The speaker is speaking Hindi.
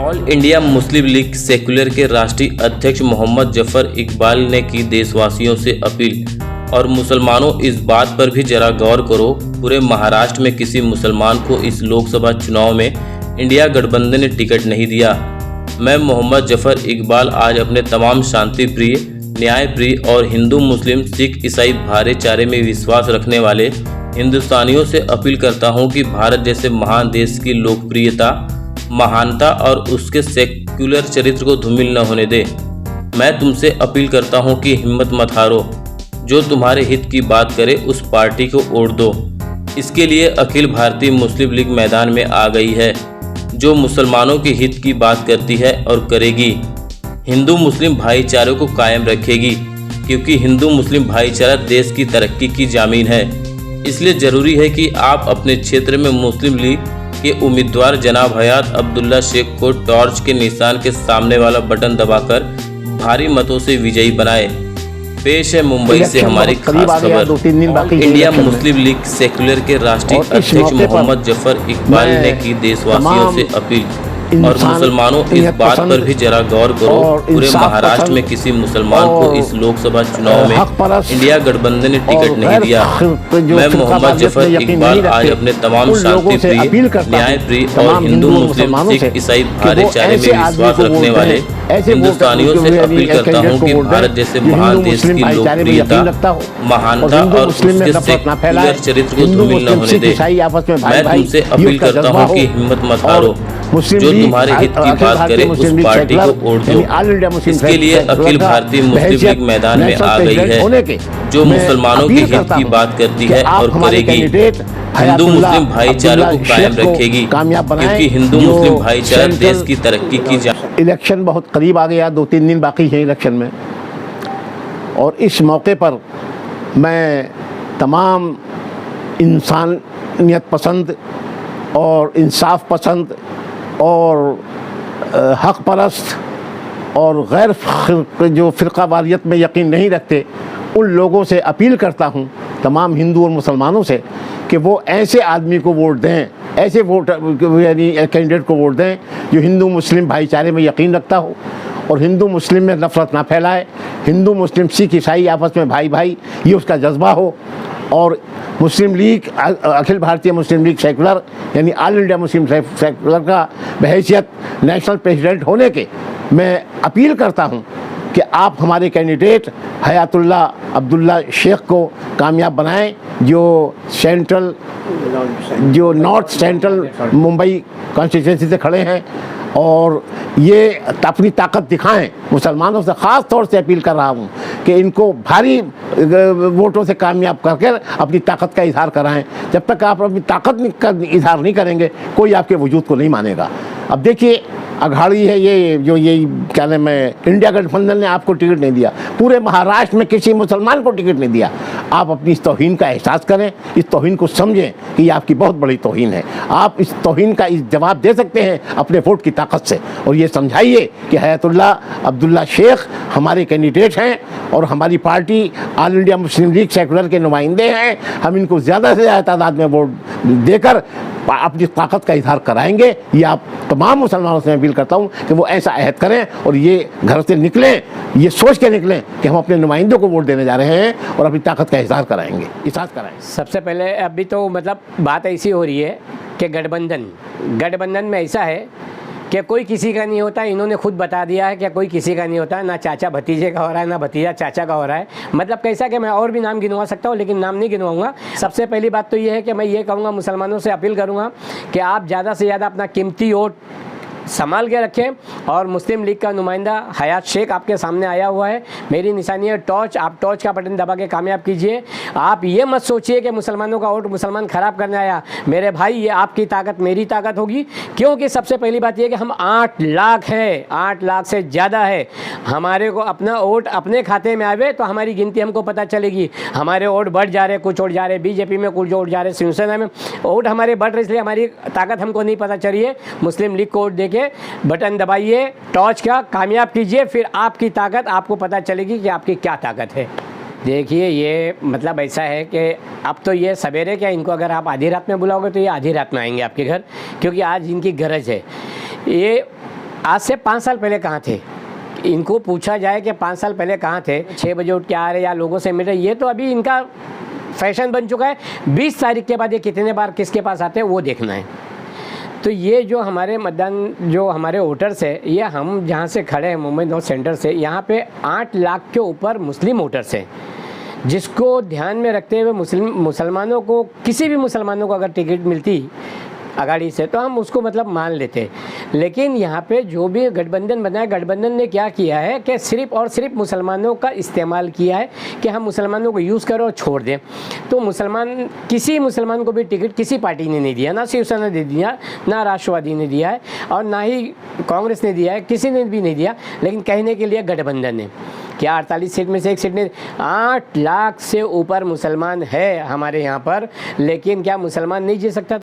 All India Muslim league secular के राष्ट्रीय अध्यक्ष मोहम्मद जफर इकबाल ने की देशवासियों से अपील। और मुसलमानों, इस बात पर भी जरा गौर करो, पूरे महाराष्ट्र में किसी मुसलमान को इस लोकसभा चुनाव में इंडिया गठबंधन ने टिकट नहीं दिया। मैं मोहम्मद जफर इकबाल आज अपने तमाम शांति प्रिय, न्याय प्रिय और हिंदू मुस्लिम सिख ईसाई भाईचारे में विश्वास रखने वाले हिंदुस्तानियों से अपील करता हूं कि भारत जैसे महान देश की लोकप्रियता, महानता और उसके सेक्युलर चरित्र को धूमिल न होने दे। मैं तुमसे अपील करता हूं कि हिम्मत मत हारो, जो तुम्हारे हित की बात करे उस पार्टी को वोट दो। इसके लिए अखिल भारतीय मुस्लिम लीग मैदान में आ गई है, जो मुसलमानों के हित की बात करती है और करेगी। हिंदू मुस्लिम भाईचारे को कायम रखेगी, क्योंकि हिंदू मुस्लिम भाईचारा देश की तरक्की की जामीन है। इसलिए जरूरी है कि आप अपने क्षेत्र में मुस्लिम लीग के उम्मीदवार जनाब हयात अब्दुल्ला शेख को टॉर्च के निशान के सामने वाला बटन दबाकर भारी मतों से विजयी बनाए। पेश है मुंबई से हमारी खास खबर। इंडिया मुस्लिम लीग सेक्युलर के राष्ट्रीय अध्यक्ष मोहम्मद जफर इकबाल ने की देशवासियों से अपील। और मुसलमानों, इस बात पर भी जरा गौर करो, पूरे महाराष्ट्र में किसी मुसलमान को इस लोकसभा चुनाव में इंडिया गठबंधन ने टिकट नहीं दिया। मैं मोहम्मद जफर इकबाल आज अपने तमाम शांति प्रिय, न्याय प्रिय और हिंदू मुस्लिम सिख ईसाई भाईचारे में विश्वास रखने वाले हिंदुस्तानियों से अपील करता हूं कि भारत जैसे महान देश की लोकप्रियता, महानता और उसके सेक्युलर चरित्र को धूमिल न होने दे। मैं तुमसे अपील करता हूं कि हिम्मत मत हारो, जो तुम्हारे हित की बात करे उस पार्टी को वोट दो। इसके लिए अखिल भारतीय मुस्लिम लीग मैदान में आ गई है, जो मुसलमानों के हित की बात करती है और करेगी। हिंदू मुस्लिम भाईचारे को कायम रखेगी, क्योंकि हिंदू मुस्लिम भाईचारा देश की तरक्की की इलेक्शन बहुत करीब आ गया, 2-3 दिन बाकी हैं इलेक्शन में। और इस मौके पर मैं तमाम इंसानियत पसंद और इंसाफ पसंद और हक परस्त और गैर जो फ़िरक़ावारियत में यकीन नहीं रखते, उन लोगों से अपील करता हूँ, तमाम हिंदू और मुसलमानों से, कि वो ऐसे आदमी को वोट दें, ऐसे वोट यानी कैंडिडेट को वोट दें जो हिंदू मुस्लिम भाईचारे में यकीन रखता हो और हिंदू मुस्लिम में नफरत ना फैलाए, हिंदू मुस्लिम सिख ईसाई आपस में भाई भाई ये उसका जज्बा हो। और मुस्लिम लीग, अखिल भारतीय मुस्लिम लीग सेक्युलर यानी ऑल इंडिया मुस्लिम सेक्युलर का बहैसियत नेशनल प्रेसिडेंट होने के मैं अपील करता हूं कि आप हमारे कैंडिडेट हयातुल्ला अब्दुल्ला शेख को कामयाब बनाएं, जो नॉर्थ सेंट्रल मुंबई कॉन्स्टिट्यूंसी से खड़े हैं और ये अपनी ताकत दिखाएं। मुसलमानों से ख़ास तौर से अपील कर रहा हूँ कि इनको भारी वोटों से कामयाब करके अपनी ताकत का इजहार कराएं। जब तक आप अपनी ताकत का इजहार नहीं करेंगे, कोई आपके वजूद को नहीं मानेगा। अब देखिए, अघाड़ी है ये जो ये क्या नाम है, इंडिया गठबंधन ने आपको टिकट नहीं दिया, पूरे महाराष्ट्र में किसी मुसलमान को टिकट नहीं दिया। आप अपनी इस तौहीन का एहसास करें, इस तौहीन को समझें कि ये आपकी बहुत बड़ी तौहीन है। आप इस तौहीन का इस जवाब दे सकते हैं अपने वोट की ताकत से, और ये समझाइए कि हयातुल्ला अब्दुल्ला शेख हमारे कैंडिडेट हैं और हमारी party all India Muslim league secular के नुमाइंदे हैं। हम इनको ज़्यादा से ज़्यादा तादाद में वोट देकर अपनी ताकत का इजहार कराएंगे। ये आप तमाम मुसलमानों से अपील करता हूँ कि वो ऐसा अहद करें और ये घर से निकलें, ये सोच के निकलें कि हम अपने नुमाइंदों को वोट देने जा रहे हैं और अपनी ताकत का इजहार कराएंगे, एहसास कराएंगे। सबसे पहले अभी तो मतलब बात ऐसी हो रही है कि गठबंधन में ऐसा है कि कोई किसी का नहीं होता। इन्होंने खुद बता दिया है कि कोई किसी का नहीं होता, ना चाचा भतीजे का हो रहा है, ना भतीजा चाचा का हो रहा है। मतलब कैसा कि मैं और भी नाम गिनवा सकता हूँ, लेकिन नाम नहीं गिनवाऊंगा। सबसे पहली बात तो ये है कि मैं ये कहूँगा, मुसलमानों से अपील करूँगा कि आप ज़्यादा से ज़्यादा अपना कीमती वोट संभाल के रखें। और मुस्लिम लीग का नुमाइंदा हयात शेख आपके सामने आया हुआ है, मेरी निशानी है टॉर्च। आप टॉर्च का बटन दबा के कामयाब कीजिए। आप ये मत सोचिए कि मुसलमानों का वोट मुसलमान ख़राब करने आया। मेरे भाई, ये आपकी ताकत मेरी ताकत होगी, क्योंकि सबसे पहली बात यह कि हम 8 लाख है, 8 लाख से ज़्यादा है। हमारे को अपना वोट अपने खाते में आवे तो हमारी गिनती हमको पता चलेगी। हमारे वोट बढ़ जा रहे, कुछ वोट जा रहे बीजेपी में, कुछ वोट जा रहे शिवसेना में। वोट हमारे बढ़ रहे, इसलिए हमारी ताकत हमको नहीं पता चली है। मुस्लिम लीग को वोट देके बटन दबाइए टॉर्च का, कामयाब कीजिए, फिर आपकी ताकत आपको पता चलेगी कि आपकी क्या ताकत है। देखिए, ये मतलब ऐसा है कि अब तो ये सवेरे क्या, इनको अगर आप आधी रात में बुलाओगे तो ये आधी रात में आएंगे आपके घर, क्योंकि आज इनकी गरज है। ये आज से 5 साल पहले कहाँ थे? इनको पूछा जाए कि 5 साल पहले कहाँ थे, 6 बजे उठ के आ रहे या लोगों से मिल रहे, ये तो अभी इनका फैशन बन चुका है। 20 तारीख के बाद ये कितने बार किसके पास आते हैं वो देखना है। तो ये जो हमारे मतदान, जो हमारे वोटर्स है, ये हम जहाँ से खड़े हैं मुंबई नॉर्थ सेंटर से, यहाँ पे 8 लाख के ऊपर मुस्लिम वोटर्स हैं, जिसको ध्यान में रखते हुए मुसलमानों को, किसी भी मुसलमानों को अगर टिकट मिलती अगाड़ी से तो हम उसको मतलब मान लेते। लेकिन यहाँ पे जो भी गठबंधन बनाया, गठबंधन ने क्या किया है कि सिर्फ और सिर्फ मुसलमानों का इस्तेमाल किया है कि हम मुसलमानों को यूज़ करो और छोड़ दें। तो मुसलमान, किसी मुसलमान को भी टिकट किसी पार्टी ने नहीं दिया, ना शिवसेना ने दिया, ना राष्ट्रवादी ने दिया है, और ना ही कांग्रेस ने दिया है, किसी ने भी नहीं दिया। लेकिन कहने के लिए गठबंधन ने क्या 48 सीट में से एक सीट ने, 8 लाख से ऊपर मुसलमान है हमारे यहाँ पर, लेकिन क्या मुसलमान नहीं जी सकता?